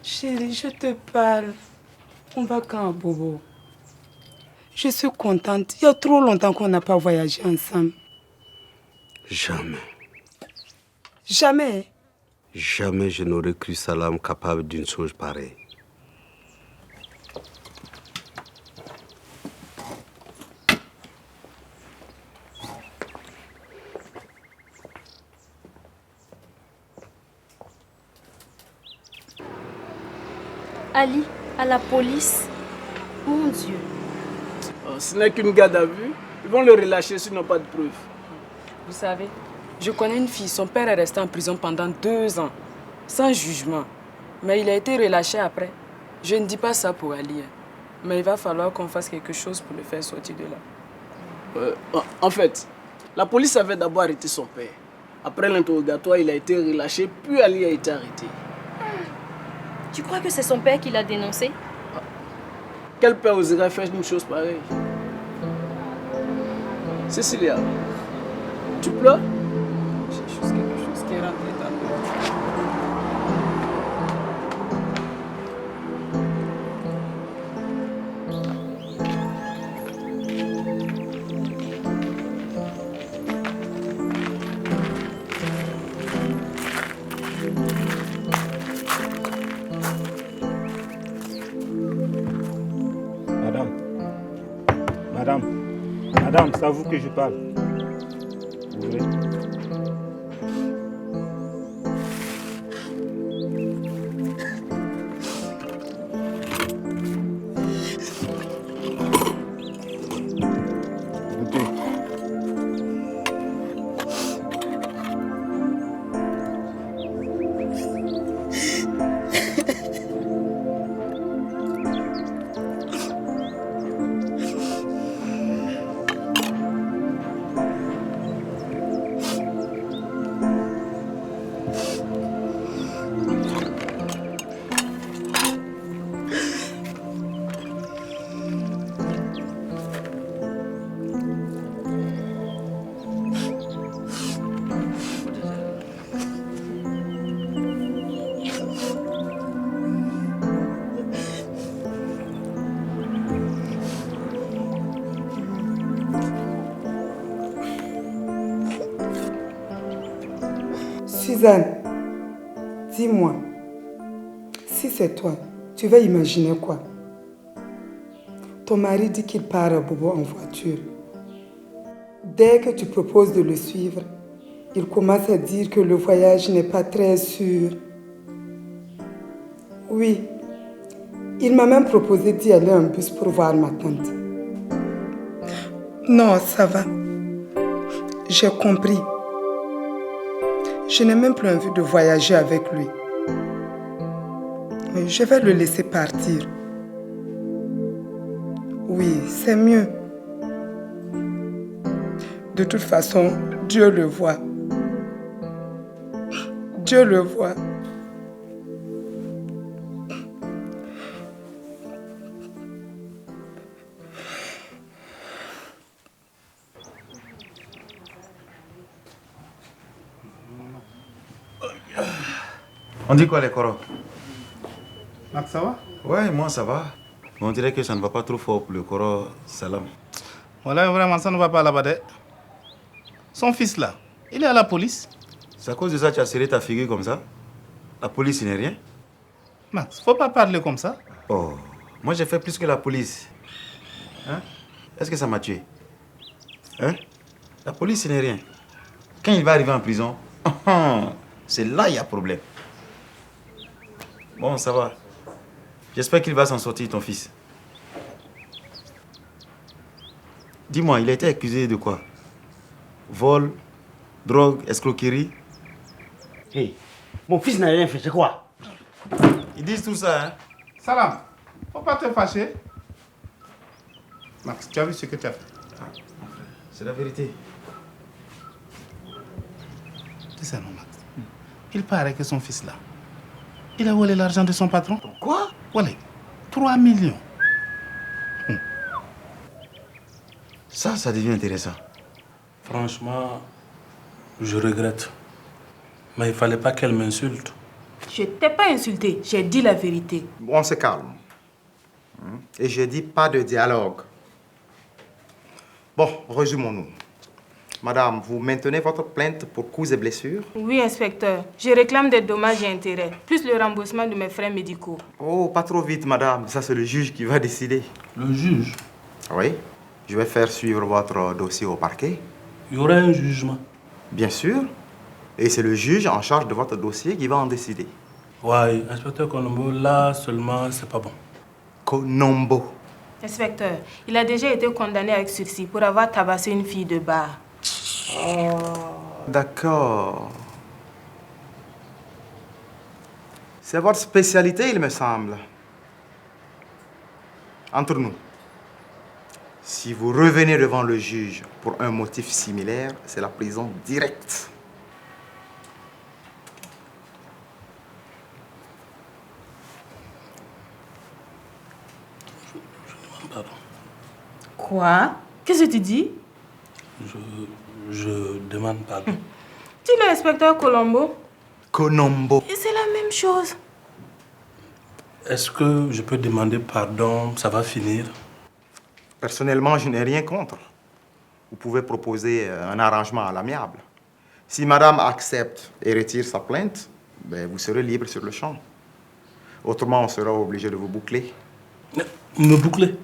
Chérie, je te parle. On va quand, Bobo? Je suis contente. Il y a trop longtemps qu'on n'a pas voyagé ensemble. Jamais. Jamais? Jamais je n'aurais cru Salam capable d'une chose pareille. Ali, à la police. Mon Dieu. Oh, ce n'est qu'une garde à vue. Ils vont le relâcher s'ils n'ont pas de preuves. Vous savez, je connais une fille, son père est resté en prison pendant 2 ans, sans jugement. Mais il a été relâché après. Je ne dis pas ça pour Ali, mais il va falloir qu'on fasse quelque chose pour le faire sortir de là. En fait, la police avait d'abord arrêté son père. Après l'interrogatoire, il a été relâché, puis Ali a été arrêté. Tu crois que c'est son père qui l'a dénoncé? Quel père oserait faire une chose pareille? Cécilia, tu pleures? J'ai juste quelque chose qui est rentré dans le dos. Madame, c'est à vous que je parle. Ouvrez. Goûtez. Suzanne, dis-moi, si c'est toi, tu vas imaginer quoi? Ton mari dit qu'il part à Bobo en voiture. Dès que tu proposes de le suivre, il commence à dire que le voyage n'est pas très sûr. Oui, il m'a même proposé d'y aller en bus pour voir ma tante. Non, ça va. J'ai compris. Je n'ai même plus envie de voyager avec lui. Mais je vais le laisser partir. Oui, c'est mieux. De toute façon, Dieu le voit. Dieu le voit. On dit quoi les coros? Max, ça va? Ouais, moi ça va. Mais on dirait que ça ne va pas trop fort pour le coro Salam. Voilà, vraiment, ça ne va pas là-bas. Son fils là, il est à la police. C'est à cause de ça que tu as serré ta figure comme ça? La police, il n'est rien? Max, faut pas parler comme ça. Oh, moi j'ai fait plus que la police. Hein? Est-ce que ça m'a tué? Hein? La police, ce n'est rien. Quand il va arriver en prison, c'est là qu'il y a problème. Bon, ça va. J'espère qu'il va s'en sortir, ton fils. Dis-moi, il a été accusé de quoi? Vol, drogue, escroquerie? Hey, mon fils n'a rien fait, c'est quoi? Ils disent tout ça, hein? Salam, faut pas te fâcher. Max, tu as vu ce que tu as fait? C'est la vérité. Tu sais, non, Max. Il paraît que son fils là, il a volé l'argent de son patron. Quoi? Voilà, 3 millions. Ça devient intéressant. Franchement, je regrette. Mais il fallait pas qu'elle m'insulte. Je t'ai pas insulté, j'ai dit la vérité. On se calme. Et je dis pas de dialogue. Bon, résumons-nous. Madame, vous maintenez votre plainte pour coups et blessures? Oui, inspecteur. Je réclame des dommages et intérêts, plus le remboursement de mes frais médicaux. Oh, pas trop vite, madame. Ça, c'est le juge qui va décider. Le juge? Oui. Je vais faire suivre votre dossier au parquet. Il y aura un jugement? Bien sûr. Et c'est le juge en charge de votre dossier qui va en décider. Ouais, inspecteur Colombo, là seulement, c'est pas bon. Colombo. Inspecteur, il a déjà été condamné avec sursis pour avoir tabassé une fille de bar. D'accord. C'est votre spécialité, il me semble. Entre nous, si vous revenez devant le juge pour un motif similaire, c'est la prison directe. Pardon. Quoi? Qu'est-ce que tu dis? Je demande pardon. Dis-le, inspecteur Colombo. Colombo. Et c'est la même chose. Est-ce que je peux demander pardon? Ça va finir? Personnellement, je n'ai rien contre. Vous pouvez proposer un arrangement à l'amiable. Si madame accepte et retire sa plainte, ben, vous serez libre sur le champ. Autrement, on sera obligé de vous boucler. Me boucler?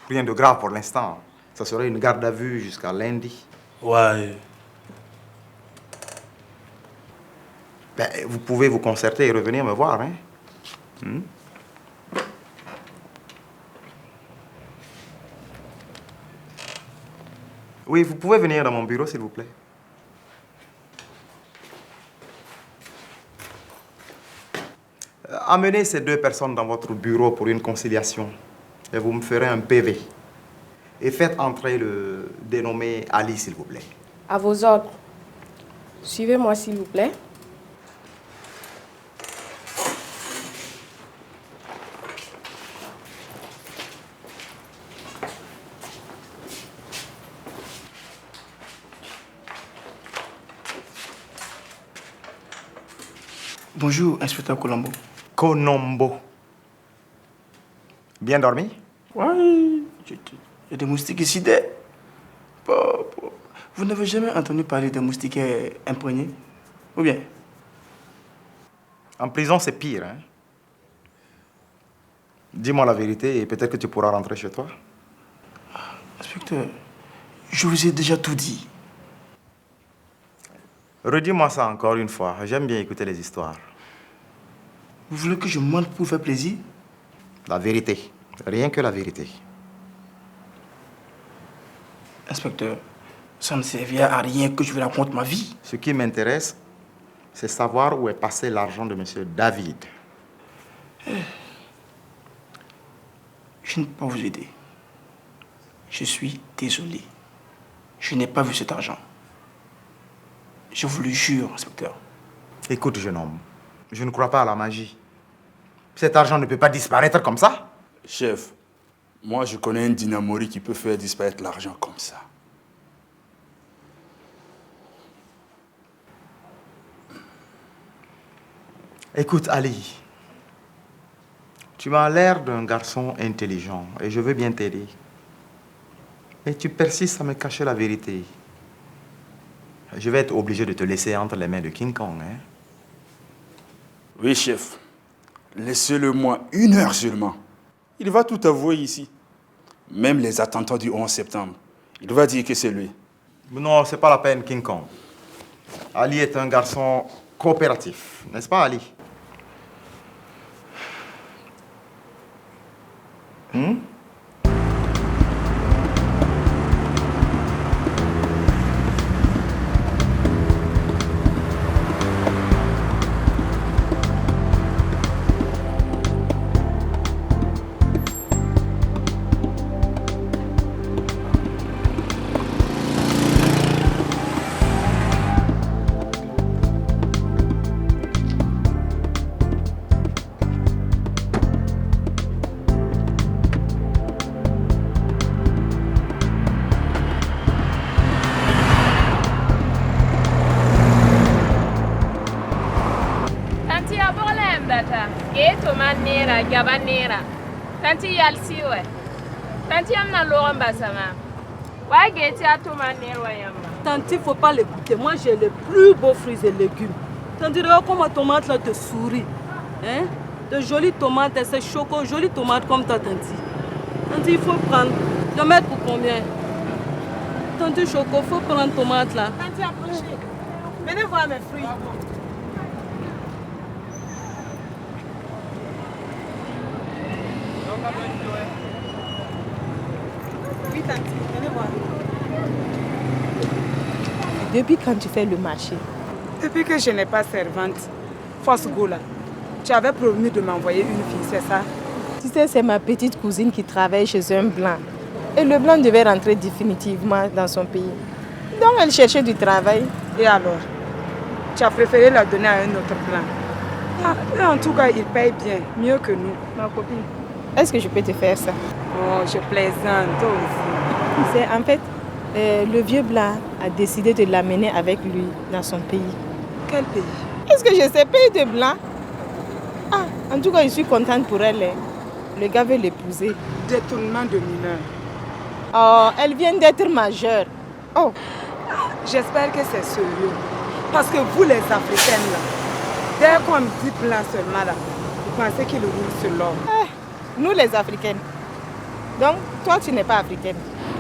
Rien de grave pour l'instant. Ça serait une garde à vue jusqu'à lundi. Ouais. Ben, vous pouvez vous concerter et revenir me voir, hein? Oui, vous pouvez venir dans mon bureau, s'il vous plaît. Amenez ces 2 personnes dans votre bureau pour une conciliation. Et vous me ferez un PV. Et faites entrer le dénommé Ali, s'il vous plaît. À vos ordres. Suivez-moi, s'il vous plaît. Bonjour, inspecteur Colombo. Colombo. Bien dormi? Oui, il y a des moustiques ici. Vous n'avez jamais entendu parler de moustiques imprégnés? Ou bien? En prison, c'est pire, hein? Dis-moi la vérité et peut-être que tu pourras rentrer chez toi. Inspecteur, je vous ai déjà tout dit. Redis-moi ça encore une fois. J'aime bien écouter les histoires. Vous voulez que je mente pour vous faire plaisir? La vérité. Rien que la vérité. Inspecteur, ça ne servira à rien que je vous raconte ma vie. Ce qui m'intéresse, c'est savoir où est passé l'argent de M. David. Je ne peux pas vous aider. Je suis désolé. Je n'ai pas vu cet argent. Je vous le jure, inspecteur. Écoute, jeune homme, je ne crois pas à la magie. Cet argent ne peut pas disparaître comme ça. Chef, moi je connais un dynamori qui peut faire disparaître l'argent comme ça. Écoute, Ali, tu as l'air d'un garçon intelligent et je veux bien t'aider. Mais tu persistes à me cacher la vérité. Je vais être obligé de te laisser entre les mains de King Kong, hein? Oui, chef. Laissez-le moi 1 heure seulement. Il va tout avouer ici. Même les attentats du 11 septembre, il va dire que c'est lui. Non, c'est pas la peine, King Kong. Ali est un garçon coopératif, n'est-ce pas, Ali? Tante, il ne faut pas l'écouter. Moi, j'ai les plus beaux fruits et légumes. Tante, regarde comment la tomate là te sourit. Hein? De jolies tomates, c'est choco, jolies tomates comme ta tante. Tante, il faut prendre. Le mettre pour combien? Tante Choco, il faut prendre tomate là. Tante, approchez. Venez voir mes fruits. Oui, tante, venez voir. Depuis quand tu fais le marché? Depuis que je n'ai pas servante, Force Goula, tu avais promis de m'envoyer une fille, c'est ça? Tu sais, c'est ma petite cousine qui travaille chez un blanc. Et le blanc devait rentrer définitivement dans son pays. Donc elle cherchait du travail. Et alors? Tu as préféré la donner à un autre blanc? Ah, en tout cas, il paye bien, mieux que nous. Ma copine, est-ce que je peux te faire ça? Oh, je plaisante, toi aussi. C'est en fait, le vieux blanc a décidé de l'amener avec lui dans son pays. Quel pays? Est-ce que je sais, pays de blanc? Ah, en tout cas, je suis contente pour elle. Le gars veut l'épouser. Détournement de mineur. Oh, elle vient d'être majeure. Oh. J'espère que c'est sérieux. Parce que vous, les Africaines, là, dès qu'on dit blanc seulement, là, vous pensez qu'il roule sur l'or. Nous, les Africaines. Donc, toi, tu n'es pas africaine.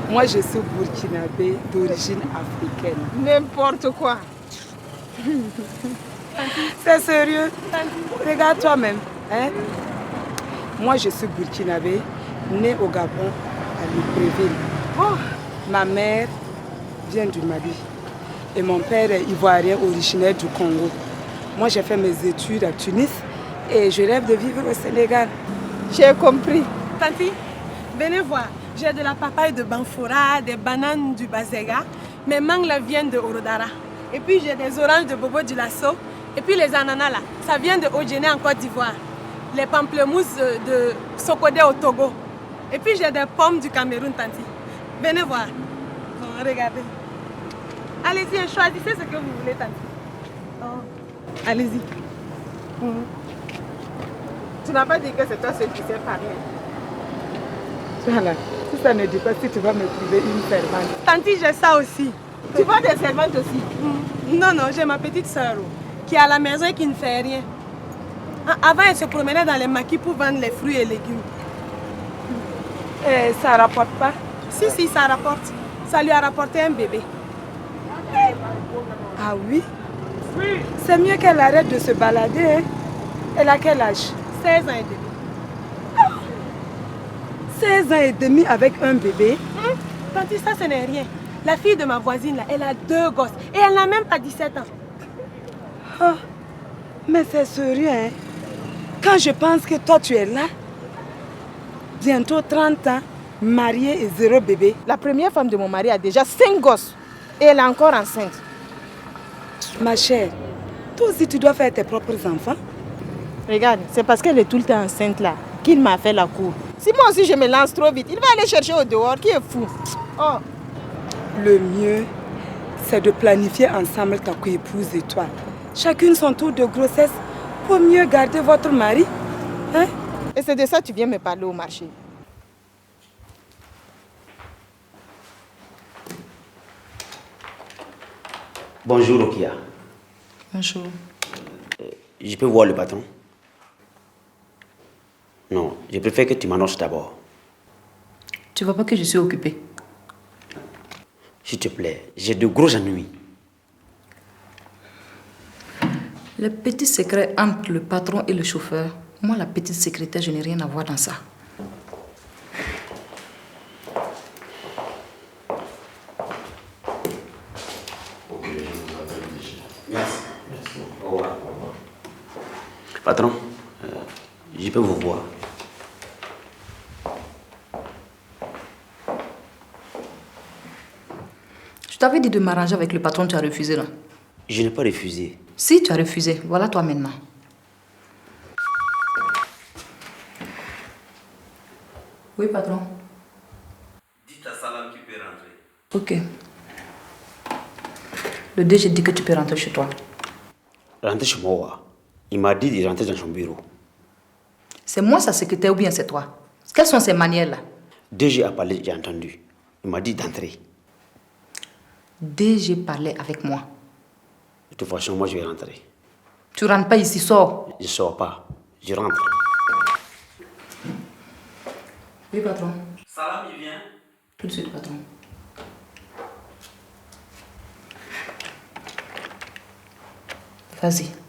Moi, je suis burkinabé d'origine africaine. N'importe quoi. C'est sérieux? Regarde toi-même. Hein? Moi, je suis burkinabé, née au Gabon, à Libreville. Oh. Ma mère vient du Mali. Et mon père est ivoirien, originaire du Congo. Moi, j'ai fait mes études à Tunis et je rêve de vivre au Sénégal. J'ai compris. Tanti, venez voir. J'ai de la papaye de Banfora, des bananes du Bazega. Mes mangues là viennent de Orodara. Et puis j'ai des oranges de Bobo du Lasso. Et puis les ananas là, ça vient de Odjene en Côte d'Ivoire. Les pamplemousses de Sokodé au Togo. Et puis j'ai des pommes du Cameroun, Tanti. Venez voir. Oh, regardez. Allez-y, choisissez ce que vous voulez, Tanti. Oh. Allez-y. Tu n'as pas dit que c'est toi seul qui sais parler. Voilà. Si ça ne dit pas, si tu vas me trouver une servante. Tanti, j'ai ça aussi. Tu vois des servantes aussi? Non, non, j'ai ma petite sœur qui est à la maison et qui ne fait rien. Avant, elle se promenait dans les maquis pour vendre les fruits et légumes. Et ça rapporte pas? Si, ça rapporte. Ça lui a rapporté un bébé. Ah oui? Oui. C'est mieux qu'elle arrête de se balader. Hein? Elle a quel âge? 16 ans et demi. 16 ans et demi avec un bébé? Tanti, ça, ce n'est rien. La fille de ma voisine, là, elle a 2 gosses. Et elle n'a même pas 17 ans. Oh, mais c'est sérieux, hein? Quand je pense que toi, tu es là, bientôt 30 ans, mariée et 0 bébé. La première femme de mon mari a déjà 5 gosses. Et elle est encore enceinte. Ma chère, toi aussi, tu dois faire tes propres enfants. Regarde, c'est parce qu'elle est tout le temps enceinte là qu'il m'a fait la cour. Si moi aussi je me lance trop vite, il va aller chercher au dehors, qui est fou. Oh. Le mieux, c'est de planifier ensemble ta coépouse et toi. Chacune son tour de grossesse pour mieux garder votre mari. Hein? Et c'est de ça que tu viens me parler au marché. Bonjour, Okia. Bonjour. Je peux voir le patron? Non, je préfère que tu m'annonces d'abord. Tu vois pas que je suis occupée? S'il te plaît, j'ai de gros ennuis. Les petits secrets entre le patron et le chauffeur, moi, la petite secrétaire, je n'ai rien à voir dans ça. Patron, je peux vous voir. Je t'avais dit de m'arranger avec le patron, tu as refusé là. Je n'ai pas refusé. Si, tu as refusé. Voilà toi maintenant. Oui, patron. Dites à Salam qu'il peut rentrer. Ok. Le DG dit que tu peux rentrer chez toi. Rentrer chez moi. Il m'a dit de rentrer dans son bureau. C'est moi sa secrétaire ou bien c'est toi? Quelles sont ces manières-là? DG a parlé, j'ai entendu. Il m'a dit d'entrer. DG parlait avec moi. De toute façon, moi je vais rentrer. Tu rentres pas ici, sors. Je ne sors pas. Je rentre. Oui, patron. Salam, il vient. Tout de suite, patron. Vas-y.